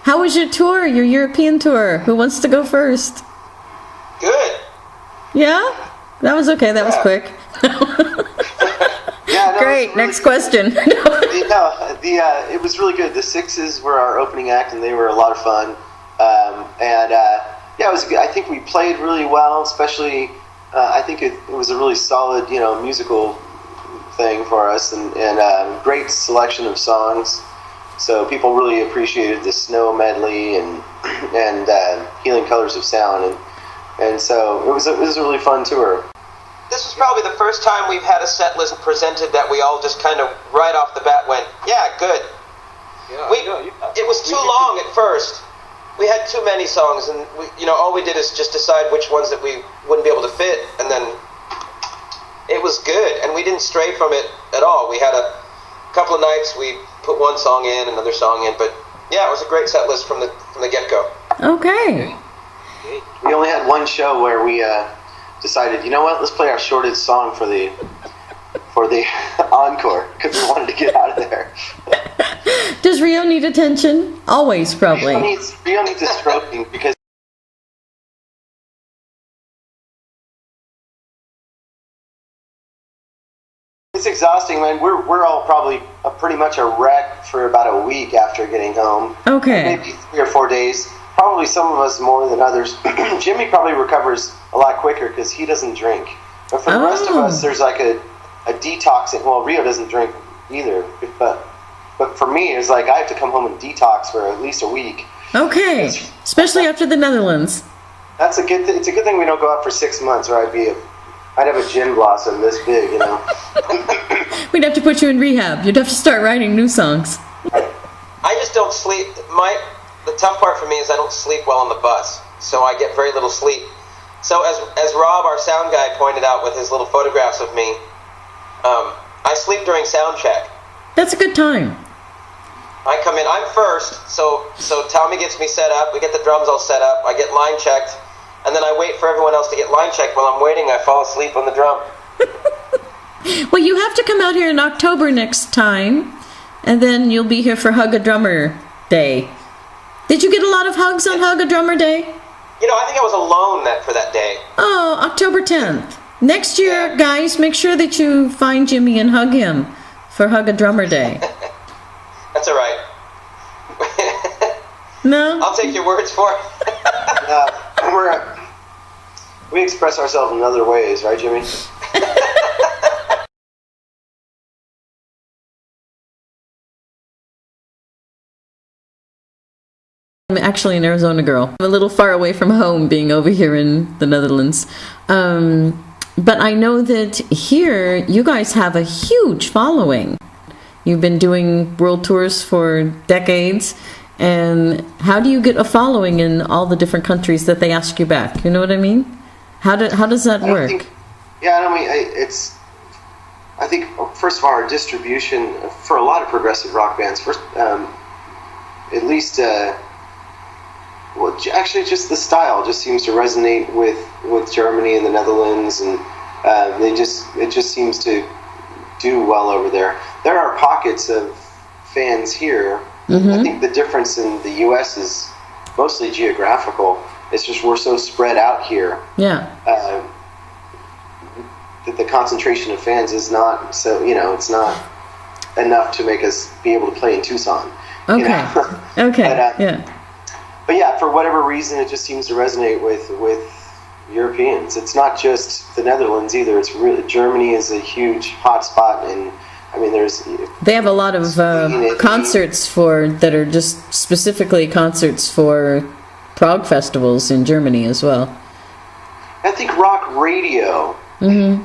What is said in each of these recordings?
How was your tour, your European tour? Who wants to go first? Good. Yeah? That was okay. That was quick. Yeah, no, Great. really Next question. It was really good. The Sixes were our opening act, and they were a lot of fun. It was. I think we played really well. Especially, I think it was a really solid, musical thing for us, and great selection of songs. So people really appreciated the Snow medley and Healing Colors of Sound, and so it was a really fun tour. This was probably the first time we've had a set list presented that we all just kind of right off the bat went, yeah, good. Yeah, it was too long at first. We had too many songs, and all we did is just decide which ones that we wouldn't be able to fit, and then it was good, and we didn't stray from it at all. We had a couple of nights we put one song in, another song in, but yeah, it was a great set list from the get-go. Okay. We only had one show where we decided, you know what, let's play our shortest song for the encore, because we wanted to get out of there. Does Rio need attention? Always, probably. Rio needs a stroking, because it's exhausting, man. We're all probably pretty much a wreck for about a week after getting home. Okay. Maybe 3 or 4 days. Probably some of us more than others. Jimmy probably recovers a lot quicker because he doesn't drink. But for the rest of us, there's like a detoxing. Well, Rio doesn't drink either. But for me, it's like I have to come home and detox for at least a week. Okay. Especially after the Netherlands. That's a good. It's a good thing we don't go out for 6 months, or I'd have a gin blossom this big, We'd have to put you in rehab. You'd have to start writing new songs. I just don't sleep. The tough part for me is I don't sleep well on the bus, so I get very little sleep. So as Rob, our sound guy, pointed out with his little photographs of me, I sleep during sound check. That's a good time. I come in, I'm first, so Tommy gets me set up, we get the drums all set up, I get line checked, and then I wait for everyone else to get line checked. While I'm waiting, I fall asleep on the drum. Well, you have to come out here in October next time, and then you'll be here for Hug a Drummer Day. Did you get a lot of hugs on Hug a Drummer Day? I think I was alone for that day. Oh, October 10th. Next year, guys, make sure that you find Jimmy and hug him for Hug a Drummer Day. That's all right. No? I'll take your words for it. We express ourselves in other ways, right, Jimmy? I'm actually an Arizona girl. I'm a little far away from home, being over here in the Netherlands. But I know that here you guys have a huge following. You've been doing world tours for decades. And how do you get a following in all the different countries that they ask you back? You know what I mean? How does that work? I think first of all, our distribution for a lot of progressive rock bands, at least, actually just the style just seems to resonate with Germany and the Netherlands, and it just seems to do well over there. There are pockets of fans here. Mm-hmm. I think the difference in the U.S. is mostly geographical. It's just we're so spread out here. Yeah. That the concentration of fans is not so. It's not enough to make us be able to play in Tucson. Okay. Okay. But yeah, for whatever reason, it just seems to resonate with Europeans. It's not just the Netherlands either. It's really Germany is a huge hot spot, and they have a lot of concerts that are just specifically concerts for prog festivals in Germany as well. I think rock radio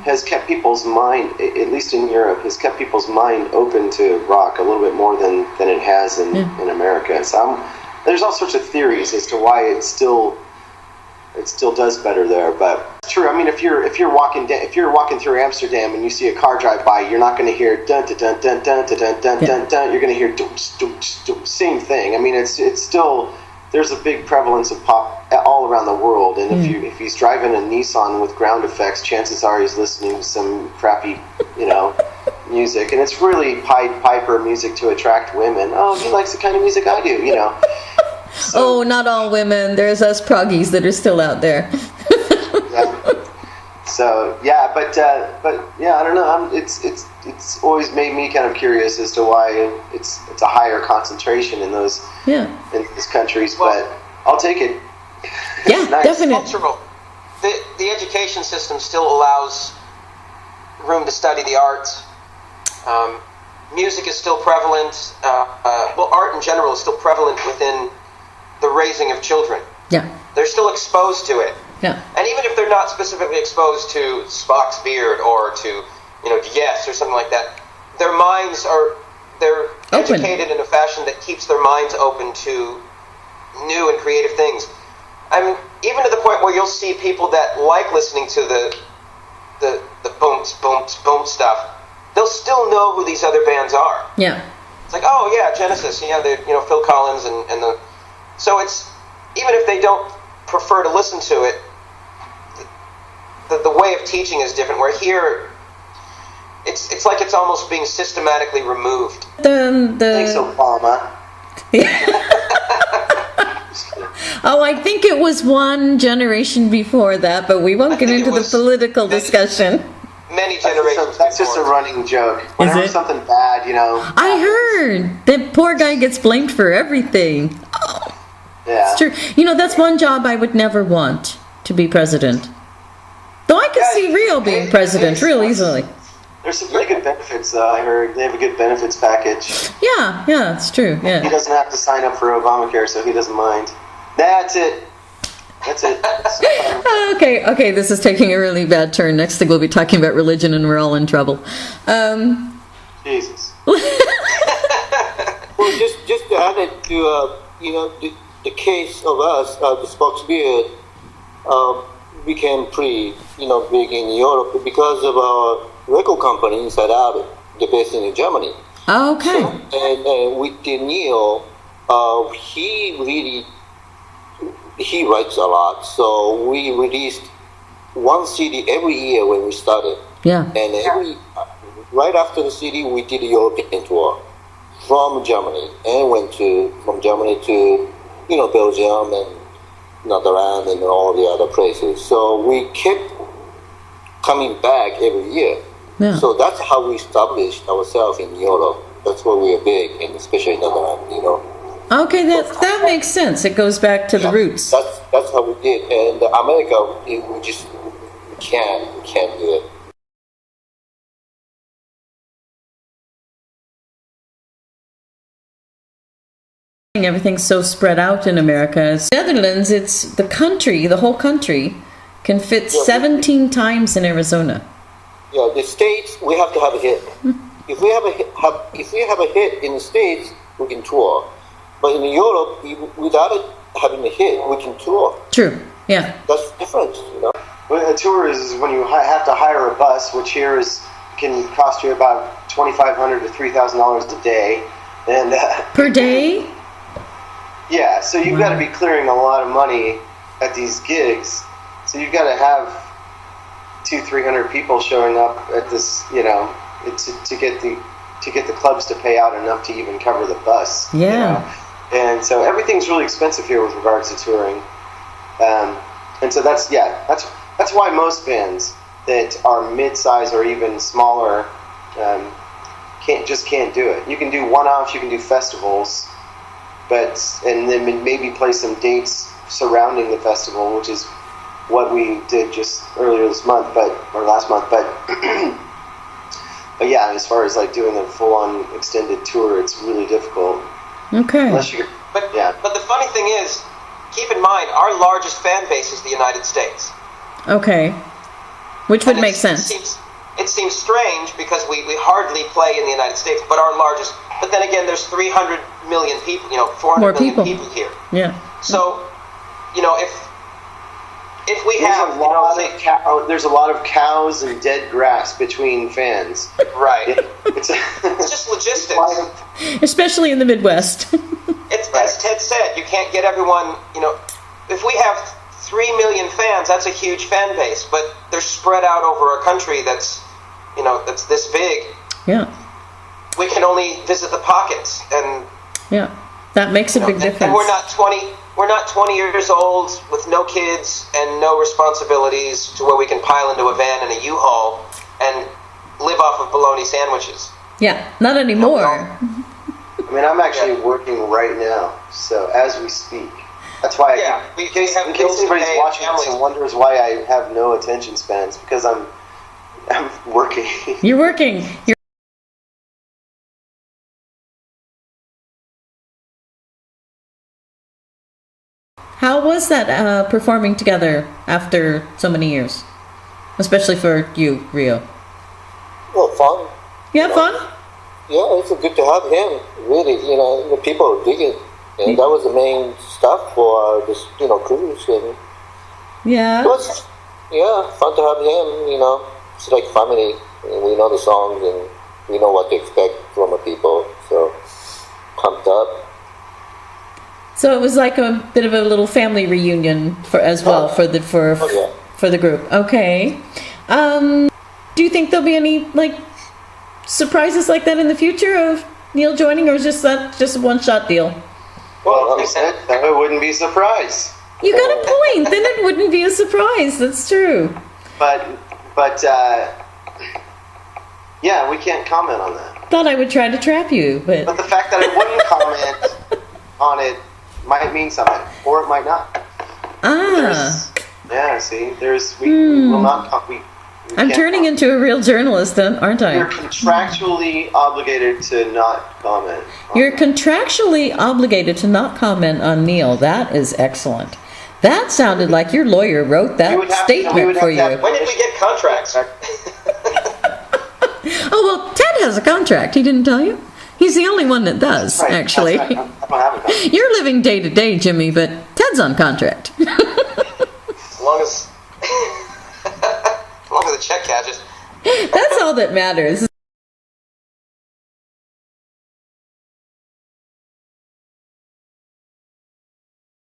has kept people's mind, at least in Europe, has kept people's mind open to rock a little bit more than it has in America. So there's all sorts of theories as to why it still does better there, but it's true. I mean, if you're walking through Amsterdam and you see a car drive by, you're not going to hear dun dun dun dun dun dun dun dun dun dun. You're going to hear same thing. I mean, it's still there's a big prevalence of pop all around the world, and if he's driving a Nissan with ground effects, chances are he's listening to some crappy, music, and it's really Pied Piper music to attract women. Oh, he likes the kind of music I do, Oh, not all women. There's us proggies that are still out there. So yeah, but yeah, I don't know. It's always made me kind of curious as to why it's a higher concentration in those in these countries. But I'll take it. Yeah, nice. definitely. Cultural. The education system still allows room to study the arts. Music is still prevalent. Well, art in general is still prevalent within the raising of children. Yeah. They're still exposed to it. Yeah. And even if they're not specifically exposed to Spock's beard or to, Yes or something like that, their minds they're open. Educated in a fashion that keeps their minds open to new and creative things. I mean, even to the point where you'll see people that like listening to the boom, boom, boom stuff, they'll still know who these other bands are. Yeah. It's like, oh yeah, Genesis, Phil Collins and the... So it's, even if they don't prefer to listen to it, the way of teaching is different, where here, it's like it's almost being systematically removed. Thanks, Obama. Oh, I think it was one generation before that, but we won't get into the political discussion. Many generations. That's just a running joke. Whenever something bad, I heard that poor guy gets blamed for everything. Oh, yeah. It's true. That's one job I would never want, to be president. Though I could see Rio being president real easily. There's some pretty good benefits, though. I heard they have a good benefits package. Yeah, it's true. Yeah. He doesn't have to sign up for Obamacare, so he doesn't mind. That's it. Okay, this is taking a really bad turn. Next thing we'll be talking about religion, and we're all in trouble. Jesus. Well, just to add it to the case of us, the Spock's beard became pretty big in Europe because of our record company Inside Out. They're based in Germany. Okay. So, and with Neil, he writes a lot, so we released one CD every year when we started. Yeah. And right after the CD, we did a European tour from Germany, and went from Germany to Belgium and Netherlands and all the other places. So we kept coming back every year. Yeah. So that's how we established ourselves in Europe. That's where we are big, and especially in Netherlands. Okay, that makes sense. It goes back to the roots. That's how we did. And America, we just can't do it. Everything's so spread out in America. Netherlands, it's the whole country can fit 17 times in Arizona. Yeah, the States, we have to have a hit. If we have a hit in the States, we can tour. But in Europe, without having a hit, we can tour. True. Yeah. That's different, Well, a tour is when you have to hire a bus, which here can cost you about $2,500 to $3,000 a day, and per day. Yeah, so you've got to be clearing a lot of money at these gigs. So you've got to have 200-300 people showing up at this, to get the clubs to pay out enough to even cover the bus. Yeah. And so everything's really expensive here with regards to touring. And so that's why most bands that are mid-size or even smaller can't do it. You can do one-offs, you can do festivals, and then maybe play some dates surrounding the festival, which is what we did just earlier this month, or last month. But yeah, as far as like doing a full-on extended tour, it's really difficult. Okay. But the funny thing is, keep in mind, our largest fan base is the United States. Okay. Which would make sense. It seems strange because we hardly play in the United States, but our largest. But then again, there's 300 million people, 400 million people here. Yeah. So, if we have there's a lot of cows and dead grass between fans. Right. It's just logistics. Especially in the Midwest. As Ted said, you can't get everyone, if we have 3 million fans, that's a huge fan base, but they're spread out over a country that's this big. Yeah. We can only visit the pockets, and yeah. That makes a big difference. And we're not 20 years old with no kids and no responsibilities to where we can pile into a van and a U-Haul and live off of bologna sandwiches. Yeah, not anymore. I mean, I'm actually working right now, so as we speak. That's why in case anybody's watching this and wonders why I have no attention spans, because I'm working. You're working. How was that performing together after so many years? Especially for you, Rio. Well, fun. Yeah, fun? Yeah, it's good to have him. Really, the people dig it. And that was the main stuff for this, cruise. And Yeah. it was, fun to have him, It's like family. And we know the songs and we know what to expect from the people. So, pumped up. So it was like a bit of a little family reunion for the group. Okay. Do you think there'll be any surprises like that in the future of Neil joining, or is just a one-shot deal? Well, if said that, it wouldn't be a surprise. You got a point. Then it wouldn't be a surprise. That's true. But yeah, we can't comment on that. Thought I would try to trap you, but the fact that I wouldn't comment on it might mean something, or it might not. We will not. I'm turning into a real journalist, then, aren't I? You're contractually obligated to not comment. You're contractually obligated to not comment on Neil. That is excellent. That sounded like your lawyer wrote that statement for you. When did we get contracts? Oh, well, Ted has a contract. He didn't tell you? He's the only one that does, right, actually. Right. I don't have a contract. You're living day to day, Jimmy, but Ted's on contract. As long as the check catches. That's all that matters.